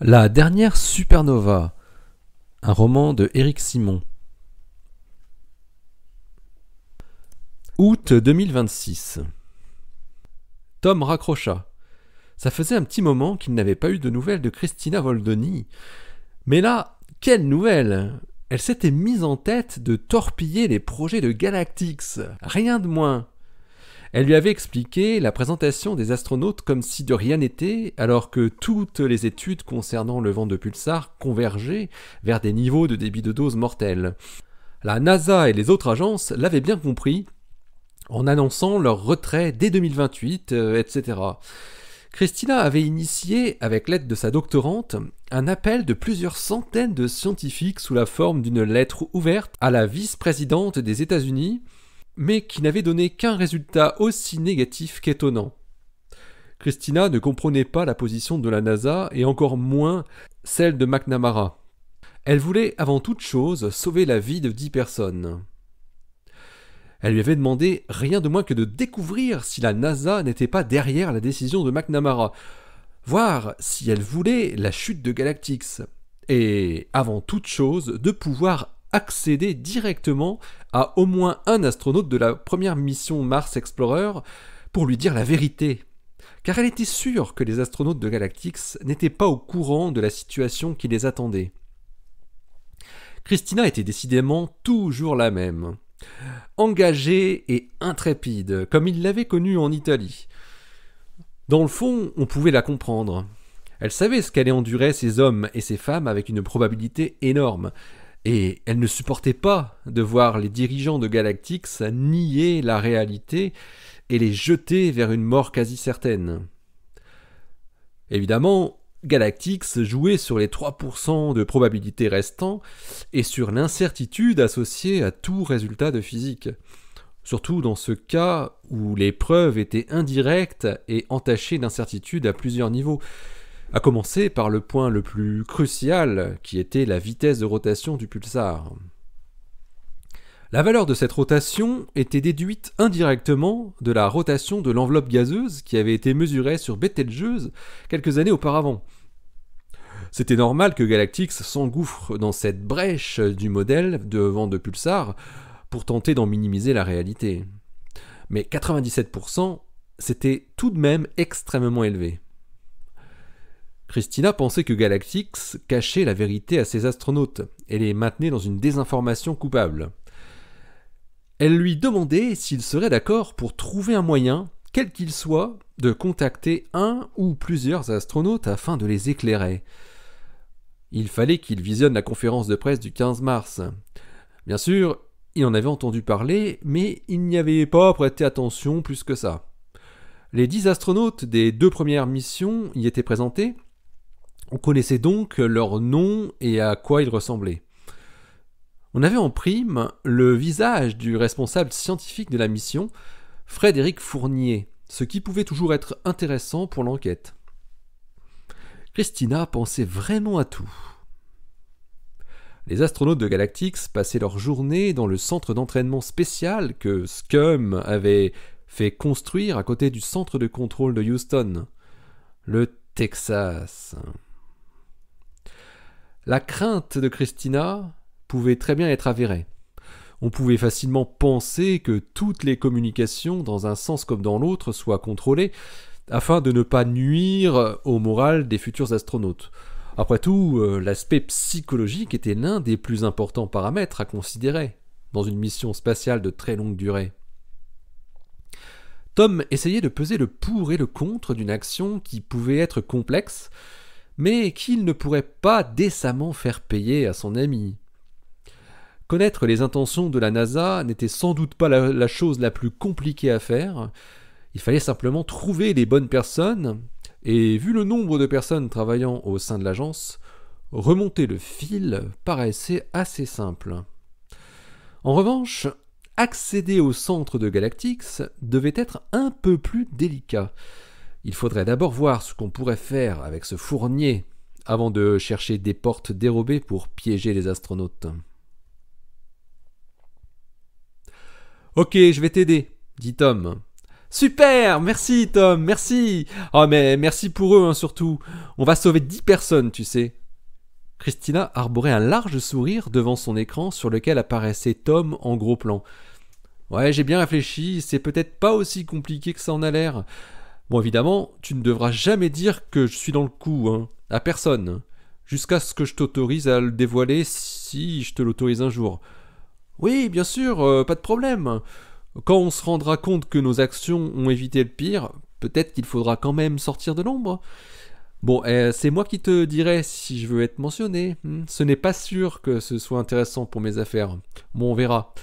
La dernière supernova, un roman de Éric Simon. Août 2026. Tom raccrocha. Ça faisait un petit moment qu'il n'avait pas eu de nouvelles de Christina Voldoni. Mais là, quelle nouvelle! Elle s'était mise en tête de torpiller les projets de Galactix. Rien de moins. Elle lui avait expliqué la présentation des astronautes comme si de rien n'était, alors que toutes les études concernant le vent de pulsar convergeaient vers des niveaux de débit de dose mortels. La NASA et les autres agences l'avaient bien compris, en annonçant leur retrait dès 2028, etc. Christina avait initié, avec l'aide de sa doctorante, un appel de plusieurs centaines de scientifiques sous la forme d'une lettre ouverte à la vice-présidente des États-Unis, mais qui n'avait donné qu'un résultat aussi négatif qu'étonnant. Christina ne comprenait pas la position de la NASA et encore moins celle de McNamara. Elle voulait avant toute chose sauver la vie de 10 personnes. Elle lui avait demandé rien de moins que de découvrir si la NASA n'était pas derrière la décision de McNamara, voir si elle voulait la chute de Galactix, et avant toute chose de pouvoir accéder directement à au moins un astronaute de la première mission Mars Explorer pour lui dire la vérité. Car elle était sûre que les astronautes de Galactix n'étaient pas au courant de la situation qui les attendait. Christina était décidément toujours la même. Engagée et intrépide, comme il l'avait connue en Italie. Dans le fond, on pouvait la comprendre. Elle savait ce qu'allaient endurer ces hommes et ces femmes avec une probabilité énorme. Et elle ne supportait pas de voir les dirigeants de Galactix nier la réalité et les jeter vers une mort quasi certaine. Évidemment, Galactix jouait sur les 3% de probabilité restants et sur l'incertitude associée à tout résultat de physique. Surtout dans ce cas où les preuves étaient indirectes et entachées d'incertitude à plusieurs niveaux. À commencer par le point le plus crucial, qui était la vitesse de rotation du pulsar. La valeur de cette rotation était déduite indirectement de la rotation de l'enveloppe gazeuse qui avait été mesurée sur Betelgeuse quelques années auparavant. C'était normal que Galactix s'engouffre dans cette brèche du modèle de vent de pulsar pour tenter d'en minimiser la réalité. Mais 97%, c'était tout de même extrêmement élevé. Christina pensait que Galactix cachait la vérité à ses astronautes et les maintenait dans une désinformation coupable. Elle lui demandait s'il serait d'accord pour trouver un moyen, quel qu'il soit, de contacter un ou plusieurs astronautes afin de les éclairer. Il fallait qu'il visionne la conférence de presse du 15 mars. Bien sûr, il en avait entendu parler, mais il n'y avait pas prêté attention plus que ça. Les 10 astronautes des 2 premières missions y étaient présentés. On connaissait donc leur nom et à quoi ils ressemblaient. On avait en prime le visage du responsable scientifique de la mission, Frédéric Fournier, ce qui pouvait toujours être intéressant pour l'enquête. Christina pensait vraiment à tout. Les astronautes de Galactix passaient leur journée dans le centre d'entraînement spécial que Scum avait fait construire à côté du centre de contrôle de Houston, le Texas. La crainte de Christina pouvait très bien être avérée. On pouvait facilement penser que toutes les communications, dans un sens comme dans l'autre, soient contrôlées, afin de ne pas nuire au moral des futurs astronautes. Après tout, l'aspect psychologique était l'un des plus importants paramètres à considérer dans une mission spatiale de très longue durée. Tom essayait de peser le pour et le contre d'une action qui pouvait être complexe, mais qu'il ne pourrait pas décemment faire payer à son ami. Connaître les intentions de la NASA n'était sans doute pas la chose la plus compliquée à faire. Il fallait simplement trouver les bonnes personnes, et vu le nombre de personnes travaillant au sein de l'agence, remonter le fil paraissait assez simple. En revanche, accéder au centre de Galactix devait être un peu plus délicat. Il faudrait d'abord voir ce qu'on pourrait faire avec ce Fournier avant de chercher des portes dérobées pour piéger les astronautes. « Ok, je vais t'aider, dit Tom. Super, merci Tom, merci. Oh mais merci pour eux surtout. On va sauver 10 personnes, tu sais. Christina arborait un large sourire devant son écran sur lequel apparaissait Tom en gros plan. Ouais, j'ai bien réfléchi, c'est peut-être pas aussi compliqué que ça en a l'air. Bon, évidemment, tu ne devras jamais dire que je suis dans le coup, hein, à personne, jusqu'à ce que je t'autorise à le dévoiler si je te l'autorise un jour. Oui, bien sûr, pas de problème. Quand on se rendra compte que nos actions ont évité le pire, peut-être qu'il faudra quand même sortir de l'ombre. Bon, c'est moi qui te dirai si je veux être mentionné. Ce n'est pas sûr que ce soit intéressant pour mes affaires. Bon, on verra.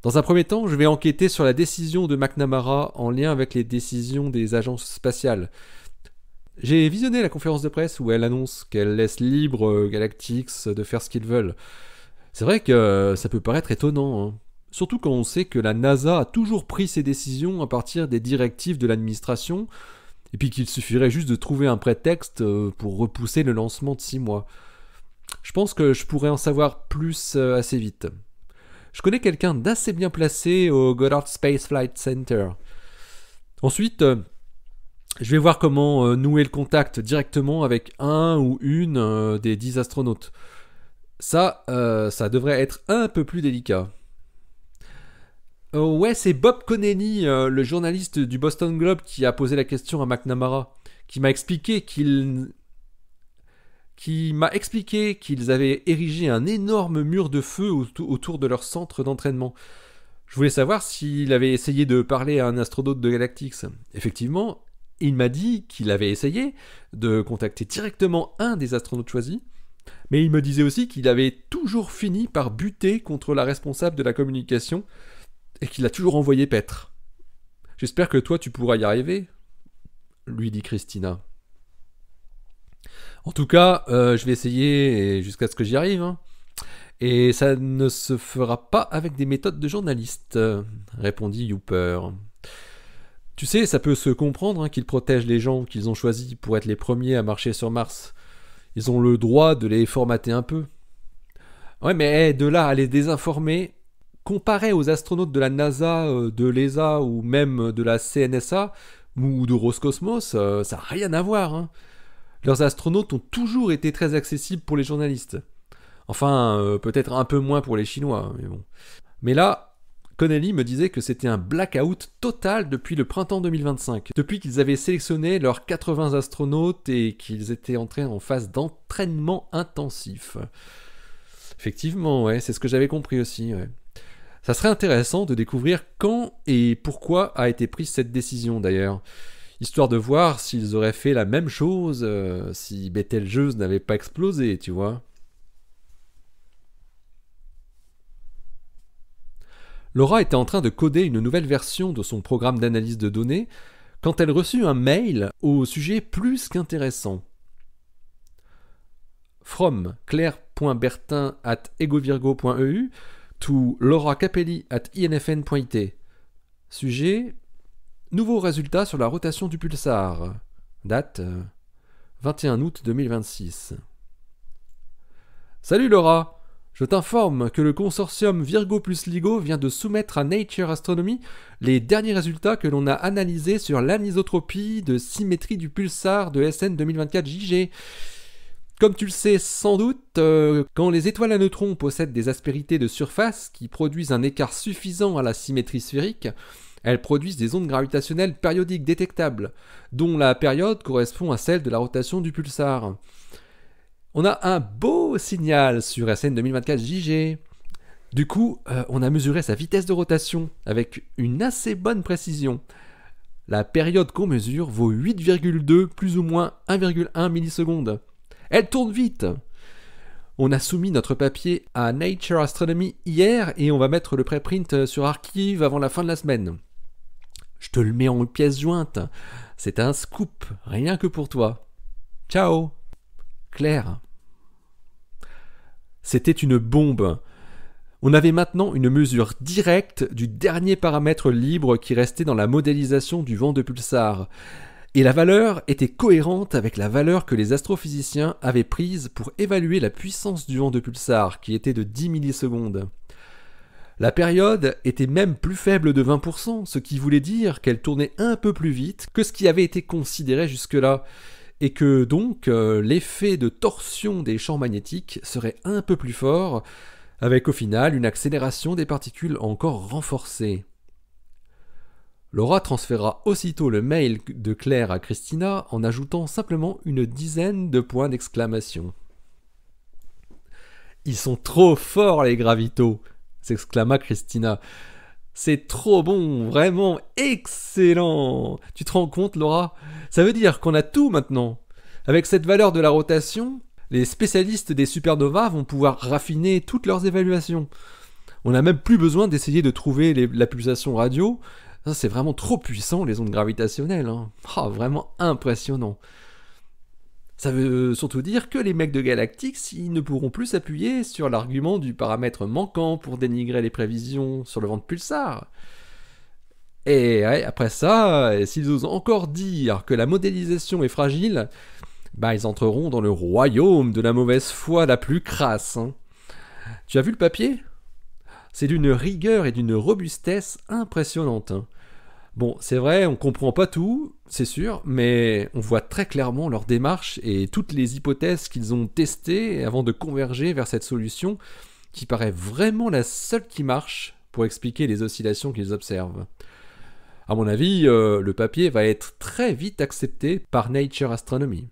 Dans un premier temps, je vais enquêter sur la décision de McNamara en lien avec les décisions des agences spatiales. J'ai visionné la conférence de presse où elle annonce qu'elle laisse libre Galactix de faire ce qu'ils veulent. C'est vrai que ça peut paraître étonnant, hein. Surtout quand on sait que la NASA a toujours pris ses décisions à partir des directives de l'administration, et puis qu'il suffirait juste de trouver un prétexte pour repousser le lancement de 6 mois. Je pense que je pourrais en savoir plus assez vite. Je connais quelqu'un d'assez bien placé au Goddard Space Flight Center. Ensuite, je vais voir comment nouer le contact directement avec un ou une des 10 astronautes. Ça devrait être un peu plus délicat. Ouais, c'est Bob Connelly, le journaliste du Boston Globe, qui a posé la question à McNamara, qui m'a expliqué qu'ils avaient érigé un énorme mur de feu autour de leur centre d'entraînement. Je voulais savoir s'il avait essayé de parler à un astronaute de Galactix. Effectivement, il m'a dit qu'il avait essayé de contacter directement un des astronautes choisis, mais il me disait aussi qu'il avait toujours fini par buter contre la responsable de la communication et qu'il a toujours envoyé paître. J'espère que toi tu pourras y arriver, lui dit Christina. En tout cas, je vais essayer jusqu'à ce que j'y arrive, hein. Et ça ne se fera pas avec des méthodes de journaliste, répondit Hooper. Tu sais, ça peut se comprendre hein, qu'ils protègent les gens qu'ils ont choisis pour être les premiers à marcher sur Mars. Ils ont le droit de les formater un peu. Ouais, mais de là à les désinformer, comparé aux astronautes de la NASA, de l'ESA ou même de la CNSA ou de Roscosmos, ça n'a rien à voir, hein. Leurs astronautes ont toujours été très accessibles pour les journalistes. Enfin, peut-être un peu moins pour les Chinois, mais bon. Mais là, Connelly me disait que c'était un blackout total depuis le printemps 2025, depuis qu'ils avaient sélectionné leurs 80 astronautes et qu'ils étaient entrés en phase d'entraînement intensif. Effectivement, ouais, c'est ce que j'avais compris aussi, ouais. Ça serait intéressant de découvrir quand et pourquoi a été prise cette décision d'ailleurs, histoire de voir s'ils auraient fait la même chose si Betelgeuse n'avait pas explosé, tu vois. Laura était en train de coder une nouvelle version de son programme d'analyse de données quand elle reçut un mail au sujet plus qu'intéressant. From claire.bertin@egovirgo.eu to Laura Capelli@infn.it. Sujet: nouveaux résultats sur la rotation du pulsar. Date 21 août 2026. Salut Laura! Je t'informe que le consortium Virgo plus LIGO vient de soumettre à Nature Astronomy les derniers résultats que l'on a analysés sur l'anisotropie de symétrie du pulsar de SN 2024 JG. Comme tu le sais sans doute, quand les étoiles à neutrons possèdent des aspérités de surface qui produisent un écart suffisant à la symétrie sphérique, elles produisent des ondes gravitationnelles périodiques détectables, dont la période correspond à celle de la rotation du pulsar. On a un beau signal sur SN 2024 JG. Du coup, on a mesuré sa vitesse de rotation avec une assez bonne précision. La période qu'on mesure vaut 8,2 plus ou moins 1,1 millisecondes. Elle tourne vite. On a soumis notre papier à Nature Astronomy hier et on va mettre le préprint sur Archive avant la fin de la semaine. Je te le mets en pièce jointe. C'est un scoop, rien que pour toi. Ciao, Claire. C'était une bombe. On avait maintenant une mesure directe du dernier paramètre libre qui restait dans la modélisation du vent de pulsar. Et la valeur était cohérente avec la valeur que les astrophysiciens avaient prise pour évaluer la puissance du vent de pulsar, qui était de 10 millisecondes. La période était même plus faible de 20%, ce qui voulait dire qu'elle tournait un peu plus vite que ce qui avait été considéré jusque-là, et que donc l'effet de torsion des champs magnétiques serait un peu plus fort, avec au final une accélération des particules encore renforcée. Laura transféra aussitôt le mail de Claire à Christina en ajoutant simplement une dizaine de points d'exclamation. « Ils sont trop forts les gravitos !» s'exclama Christina. « C'est trop bon, vraiment excellent ! Tu te rends compte, Laura ? Ça veut dire qu'on a tout maintenant. Avec cette valeur de la rotation, les spécialistes des supernovas vont pouvoir raffiner toutes leurs évaluations. On n'a même plus besoin d'essayer de trouver la pulsation radio. Ça, c'est vraiment trop puissant, les ondes gravitationnelles. Hein. Oh, vraiment impressionnant. Ça veut surtout dire que les mecs de Galactix, ils ne pourront plus s'appuyer sur l'argument du paramètre manquant pour dénigrer les prévisions sur le vent de pulsar. Et ouais, après ça, s'ils osent encore dire que la modélisation est fragile, bah ils entreront dans le royaume de la mauvaise foi la plus crasse. Hein. Tu as vu le papier ? C'est d'une rigueur et d'une robustesse impressionnantes. Hein. Bon, c'est vrai, on comprend pas tout, c'est sûr, mais on voit très clairement leur démarche et toutes les hypothèses qu'ils ont testées avant de converger vers cette solution qui paraît vraiment la seule qui marche pour expliquer les oscillations qu'ils observent. À mon avis, le papier va être très vite accepté par Nature Astronomy.